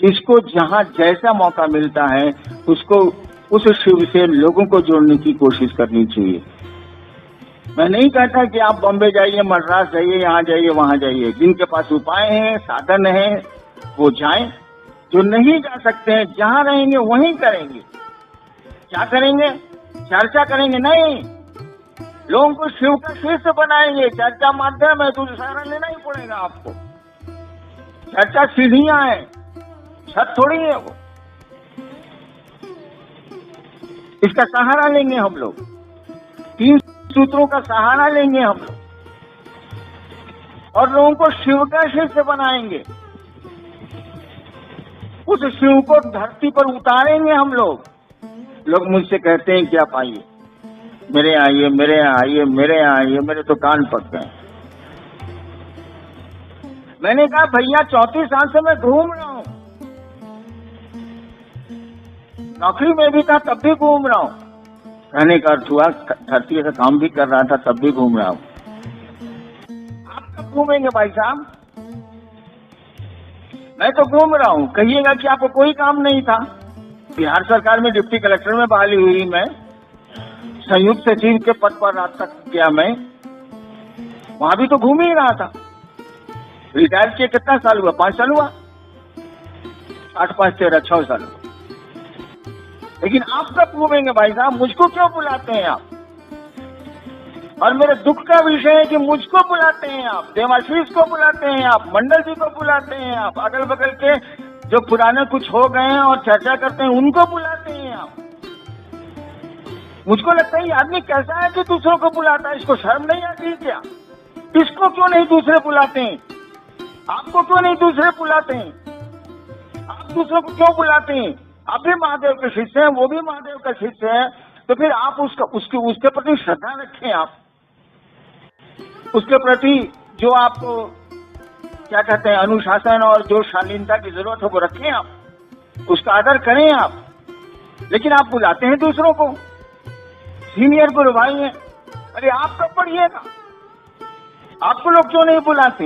इसको जहां जैसा मौका मिलता है उसको उस शिव से लोगों को जोड़ने की कोशिश करनी चाहिए। मैं नहीं कहता कि आप बॉम्बे जाइए, मद्रास जाइए, यहाँ जाइए, वहां जाइए। जिनके पास उपाय हैं, साधन है, वो जाएं। जो नहीं जा सकते हैं, जहां रहेंगे वहीं करेंगे। क्या करेंगे? चर्चा करेंगे नहीं, लोगों को शिव का शिष्य बनाएंगे। चर्चा माध्यम है तो सहारा लेना ही पड़ेगा आपको। चर्चा सीढ़ियां है, छत थोड़ी है वो। इसका सहारा लेंगे हम लोग, 3 सूत्रों का सहारा लेंगे हम लोग और लोगों को शिव का शिष्य बनाएंगे। उस शिव को धरती पर उतारेंगे हम लोग। लोग मुझसे कहते हैं कि आप आइए, मेरे यहाँ आइए, मेरे यहाँ आइए, मेरे यहाँ आइए। मेरे तो कान पक गए। मैंने कहा भैया 34 साल से मैं घूम रहा हूँ, नौकरी में भी था तब भी घूम रहा हूँ। कहने का अर्थ हुआ धरती का काम भी कर रहा था तब भी घूम रहा हूँ। आप कब घूमेंगे भाई साहब? मैं तो घूम रहा हूँ। कहिएगा कि आपको कोई काम नहीं था। बिहार सरकार में डिप्टी कलेक्टर में बहाली हुई, मैं संयुक्त सचिव के पद पर रात तक गया। मैं वहां भी तो घूम ही रहा था। रिटायर किए कितना साल हुआ? 5 साल हुआ। 8, 5, 13, 6 साल हुआ। लेकिन आप कब घूमेंगे भाई साहब? मुझको क्यों बुलाते हैं आप? और मेरे दुख का विषय है कि मुझको बुलाते हैं आप, देवाशीष को बुलाते हैं आप, मंडल जी को बुलाते हैं आप, अगल बगल के जो पुराने कुछ हो गए हैं और चर्चा करते हैं उनको बुलाते हैं आप। मुझको लगता है ये आदमी कैसा है कि दूसरों को बुलाता है। इसको शर्म नहीं आती क्या? इसको क्यों नहीं दूसरे बुलाते हैं? आपको क्यों नहीं दूसरे बुलाते हैं? आप दूसरों को क्यों बुलाते हैं? आप भी महादेव के शिष्य हैं, वो भी महादेव का शिष्य है, तो फिर आप उसके प्रति श्रद्धा रखें। आप उसके प्रति जो आपको क्या कहते हैं अनुशासन और जो शालीनता की जरूरत है वो रखें। आप उसका आदर करें आप। लेकिन आप बुलाते हैं दूसरों को, सीनियर गुरु भाई हैं। अरे आप कब पढ़िएगा? आपको लोग क्यों नहीं बुलाते?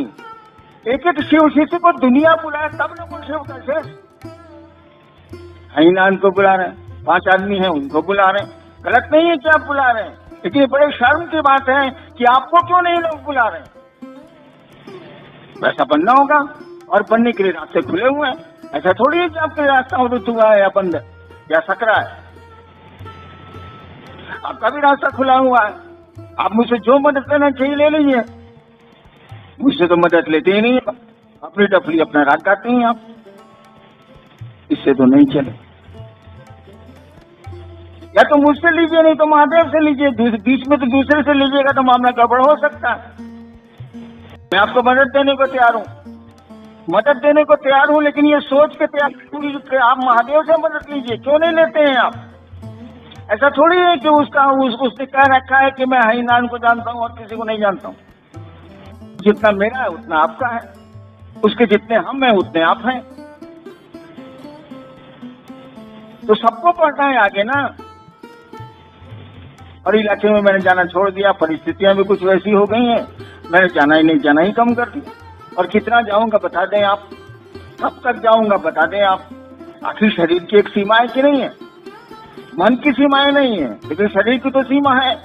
एक एक शिव शिष्य को दुनिया बुलाए तब न वो शिव का शिष्य। हरिनाम को बुला रहे हैं, 5 आदमी हैं उनको बुला रहे हैं। गलत नहीं है कि आप बुला रहे हैं, लेकिन बड़े शर्म की बात है कि आपको क्यों नहीं लोग बुला रहे हैं। वैसा बनना होगा और बनने के लिए रास्ते खुले हुए हैं। ऐसा थोड़ी है कि आपके रास्ता अवरुद्ध हुआ है या बंद है या सकरा है। आपका भी रास्ता खुला हुआ है। आप मुझसे जो मदद लेना चाहिए ले लीजिए। मुझसे तो मदद लेते ही नहीं है, अपनी डफली अपना राग गाते हैं आप। इससे तो नहीं चले। या तो मुझसे लीजिए, नहीं तो महादेव से लीजिए। बीच में तो दूसरे से लीजिएगा तो मामला गड़बड़ हो सकता है। मैं आपको मदद देने को तैयार हूँ, लेकिन ये सोच के तैयार हूँ कि आप महादेव से मदद लीजिए। क्यों नहीं लेते हैं आप? ऐसा थोड़ी है कि उसने कह रखा है कि मैं हरिनारायण को जानता हूँ और किसी को नहीं जानता हूँ। जितना मेरा है उतना आपका है, उसके जितने हम हैं उतने आप हैं। तो सबको पढ़ना है आगे ना। और इलाके में मैंने जाना छोड़ दिया, परिस्थितियां भी कुछ वैसी हो गई हैं, मैंने जाना ही कम कर दिया। और कितना जाऊंगा बता दें आप, कब तक जाऊंगा बता दें आप। आखिर शरीर की एक सीमा है कि नहीं है? मन की सीमाएं नहीं है, लेकिन शरीर की तो सीमा है।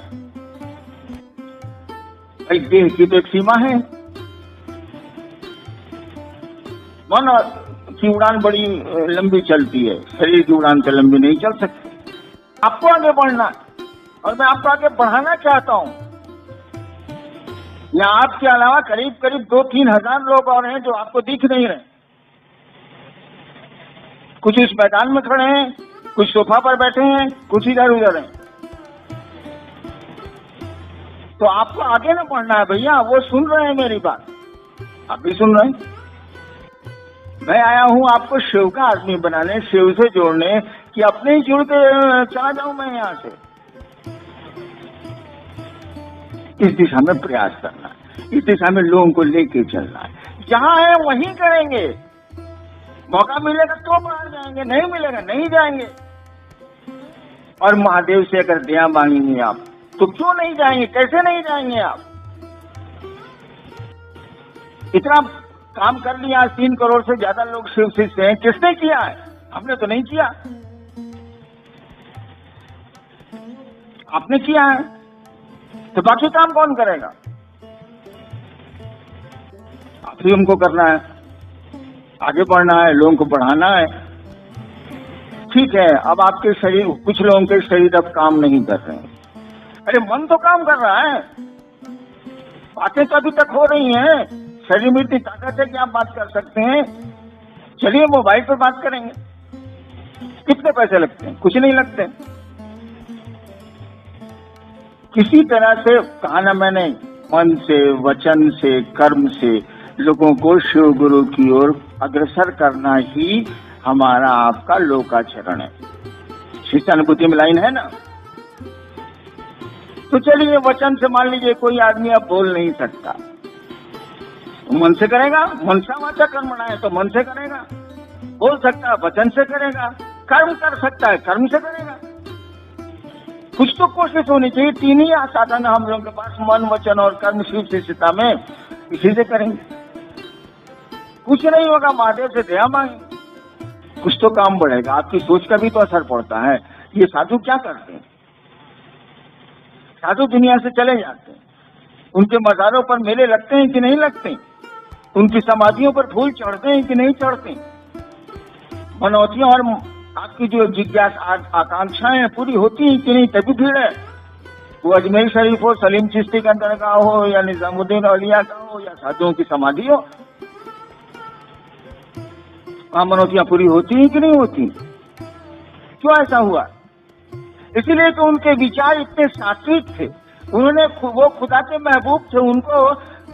भाई देह की तो एक सीमा है। मन की उड़ान बड़ी लंबी चलती है, शरीर की उड़ान तो लंबी नहीं चल सकती। आपको आगे बढ़ना और मैं आपको आगे बढ़ाना चाहता हूं। यहाँ आपके अलावा करीब 2-3 हजार लोग और हैं जो आपको दिख नहीं रहे। कुछ इस मैदान में खड़े हैं, कुछ सोफा पर बैठे हैं, कुछ इधर उधर हैं। तो आपको आगे ना बढ़ना है भैया। वो सुन रहे हैं मेरी बात, आप भी सुन रहे हैं। मैं आया हूं आपको शिव का आदमी बनाने, शिव से जोड़ने, कि अपने ही जुड़ के चला जाऊं मैं यहां से। इस दिशा में प्रयास करना है, इस दिशा में लोगों को लेके चलना है। जहां है वहीं करेंगे। मौका मिलेगा तो बाहर जाएंगे, नहीं मिलेगा नहीं जाएंगे। और महादेव से अगर दया मांगेंगे आप तो क्यों नहीं जाएंगे? कैसे नहीं जाएंगे आप? इतना काम कर लिया। 3 करोड़ से ज्यादा लोग शिव शिष्य हैं। किसने किया है? हमने तो नहीं किया। आपने किया है, तो बाकी काम कौन करेगा? आप ही हमको करना है, आगे बढ़ना है, लोगों को बढ़ाना है। ठीक है, अब आपके शरीर, कुछ लोगों के शरीर अब काम नहीं कर रहे हैं। अरे मन तो काम कर रहा है, बातें तो अभी तक हो रही हैं। शरीर में इतनी ताकत है कि आप बात कर सकते हैं। चलिए मोबाइल पर बात करेंगे। कितने पैसे लगते हैं? कुछ नहीं लगते। किसी तरह से कहा ना मैंने, मन से, वचन से, कर्म से लोगों को शिव गुरु की ओर अग्रसर करना ही हमारा आपका लोकाचरण है। शिष्टानुभूति में लाइन है ना। तो चलिए वचन से मान लीजिए कोई आदमी अब बोल नहीं सकता, तो मन से करेगा। मनसा वाचा कर्मणा है, तो मन से करेगा। बोल सकता है, वचन से करेगा। कर्म कर सकता है, कर्म से करेगा। कुछ तो कोशिश होनी चाहिए। 3 ही साधन हम लोगों के पास, मन, वचन और कर्म शिव शिष्यता में। इसी से करेंगे। कुछ नहीं होगा, महादेव से दया मांगे, कुछ तो काम बढ़ेगा। आपकी सोच का भी तो असर पड़ता है। ये साधु क्या करते हैं? साधु दुनिया से चले जाते हैं। उनके मज़ारों पर मेले लगते हैं कि नहीं लगते? उनकी समाधियों पर फूल चढ़ते हैं कि नहीं चढ़ते? मनौतियां और आपकी जो जिज्ञासा, आकांक्षाएं पूरी होती हैं कि नहीं? तभी भीड़ है। वो अजमेर शरीफ हो, सलीम चिश्ती का दरगाह हो, या निजामुद्दीन औलिया का हो, या साधुओं की समाधि हो, वहां मनौतियां पूरी होती हैं कि नहीं होती? क्यों ऐसा हुआ? इसीलिए कि उनके विचार इतने सात्विक थे। उन्होंने, वो खुदा के महबूब थे, उनको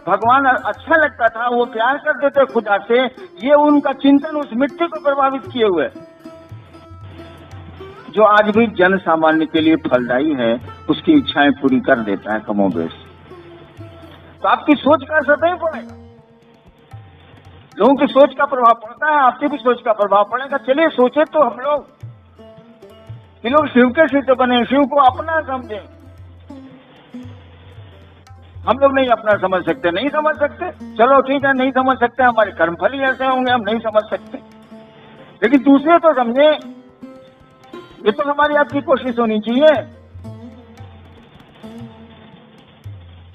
भगवान अच्छा लगता था, वो प्यार करते थे खुदा से। ये उनका चिंतन उस मिट्टी को प्रभावित किए हुए, जो आज भी जन सामान्य के लिए फलदायी है, उसकी इच्छाएं पूरी कर देता है कमोबेश। तो आपकी सोच का असर नहीं पड़ेगा। लोगों की सोच का प्रभाव पड़ता है, आपकी भी सोच का प्रभाव पड़ेगा। चलिए सोचे तो हम लोग कि लोग शिव के शिष्य बने, शिव को अपना समझें। हम लोग नहीं अपना समझ सकते, नहीं समझ सकते, चलो ठीक है, नहीं समझ सकते, हमारे कर्मफल ही ऐसे होंगे, हम नहीं समझ सकते। लेकिन दूसरे तो समझे, ये तो हमारी आपकी कोशिश होनी चाहिए।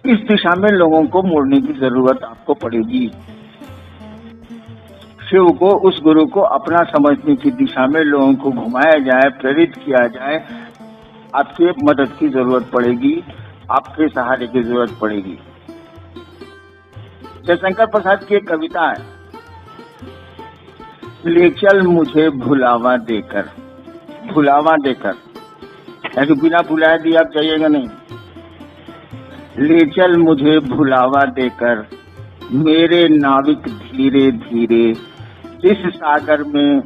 इस दिशा में लोगों को मोड़ने की जरूरत आपको पड़ेगी। शिव को, उस गुरु को अपना समझने की दिशा में लोगों को घुमाया जाए, प्रेरित किया जाए। आपके मदद की जरूरत पड़ेगी, आपके सहारे की जरूरत पड़ेगी। जयशंकर प्रसाद की एक कविता है, ले चल मुझे भुलावा देकर, भुलावा देकर, ऐसे बिना भुलाए दिए आप जाइएगा नहीं। ले चल मुझे भुलावा देकर, मेरे नाविक धीरे धीरे, इस सागर में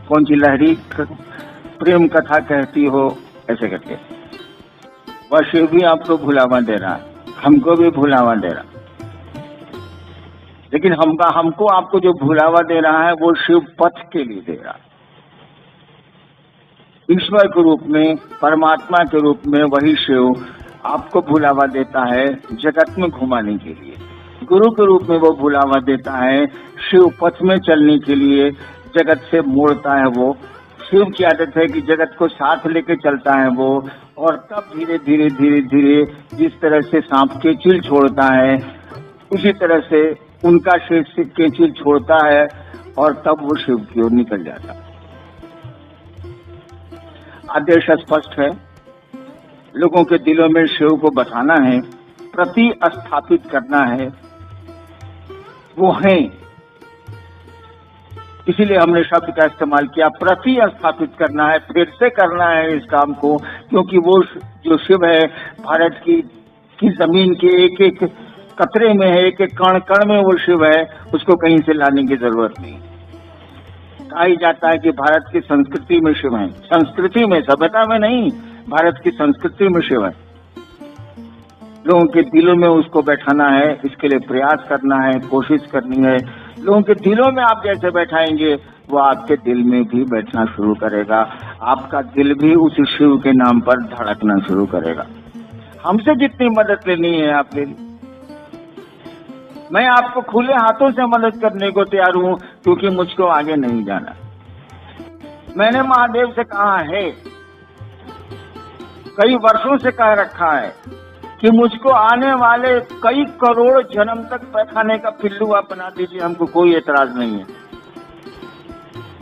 कौन सी लहरी प्रेम कथा कहती हो, ऐसे करके। वह शिव भी आपको भुलावा दे रहा है, हमको भी भुलावा दे रहा। लेकिन हमको आपको जो भुलावा दे रहा है वो शिव पथ के लिए दे रहा है। ईश्वर के रूप में, परमात्मा के रूप में वही शिव आपको भुलावा देता है जगत में घुमाने के लिए। गुरु के रूप में वो भुलावा देता है शिव पथ में चलने के लिए, जगत से मोड़ता है वो। शिव की आदत है कि जगत को साथ लेके चलता है वो, और तब धीरे धीरे धीरे धीरे जिस तरह से सांप केंचुल छोड़ता है, उसी तरह से उनका शिव केंचुल छोड़ता है, और तब वो शिव की ओर निकल जाता है। आदेश स्पष्ट है, लोगों के दिलों में शिव को बसाना है, प्रतिस्थापित करना है, वो है। इसीलिए हमने शब्द का इस्तेमाल किया, प्रतिस्थापित करना है, फिर से करना है इस काम को, क्योंकि वो जो शिव है भारत की जमीन के एक एक कतरे में है, एक एक कण कण में वो शिव है, उसको कहीं से लाने की जरूरत नहीं। कहा ही जाता है कि भारत की संस्कृति में शिव है, संस्कृति में, सभ्यता में नहीं, भारत की संस्कृति में शिव है। लोगों के दिलों में उसको बैठाना है, इसके लिए प्रयास करना है, कोशिश करनी है। लोगों के दिलों में आप जैसे बैठाएंगे, वो आपके दिल में भी बैठना शुरू करेगा। आपका दिल भी उस शिव के नाम पर धड़कना शुरू करेगा। हमसे जितनी मदद लेनी है आप ले लीजिए। मैं आपको खुले हाथों से मदद करने को तैयार हूं, क्योंकि मुझको आगे नहीं जाना। मैंने महादेव से कहा है, कई वर्षों से कह रखा है कि मुझको आने वाले कई करोड़ जन्म तक पैखाने का पिल्लू आप बना दीजिए, हमको कोई एतराज नहीं है।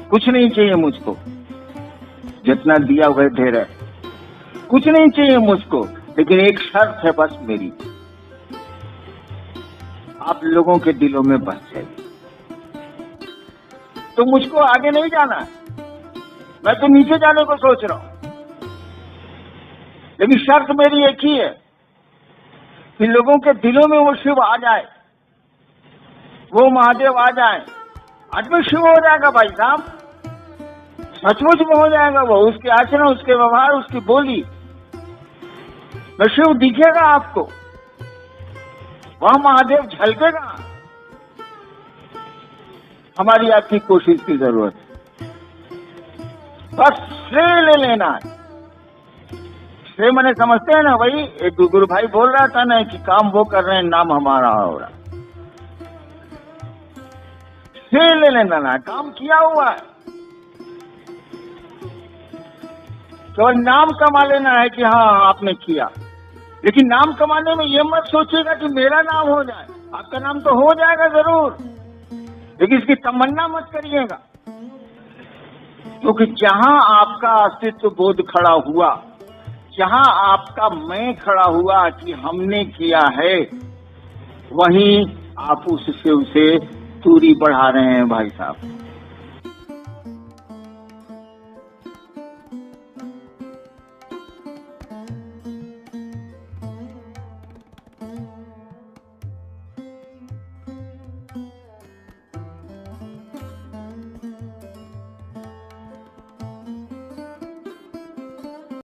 कुछ नहीं चाहिए मुझको, जितना दिया वह ढेर है। कुछ नहीं चाहिए मुझको, लेकिन एक शर्त है बस मेरी, आप लोगों के दिलों में बस जाइए। तो मुझको आगे नहीं जाना, मैं तो नीचे जाने को सोच रहा हूं, लेकिन शर्त मेरी एक ही है कि लोगों के दिलों में वो शिव आ जाए, वो महादेव आ जाए। आज में शिव हो जाएगा भाई साहब, सचमुच में हो जाएगा। वो उसके आचरण, उसके व्यवहार, उसकी बोली में शिव दिखेगा आपको, वहां महादेव झलकेगा। हमारी आपकी कोशिश की जरूरत है, बस श्रेय ले लेना है। श्रेय मैंने समझते हैं ना भाई, एक गुरु भाई बोल रहा था ना कि काम वो कर रहे हैं, नाम हमारा हो रहा। श्रेय ले लेना ना, काम किया हुआ है, केवल नाम कमा लेना है कि हाँ आपने किया। लेकिन नाम कमाने में ये मत सोचिएगा कि मेरा नाम हो जाए। आपका नाम तो हो जाएगा जरूर, लेकिन इसकी तमन्ना मत करिएगा, क्योंकि जहां आपका अस्तित्व बोध खड़ा हुआ, जहां आपका मैं खड़ा हुआ कि हमने किया है, वहीं आप उससे दूरी बढ़ा रहे हैं भाई साहब।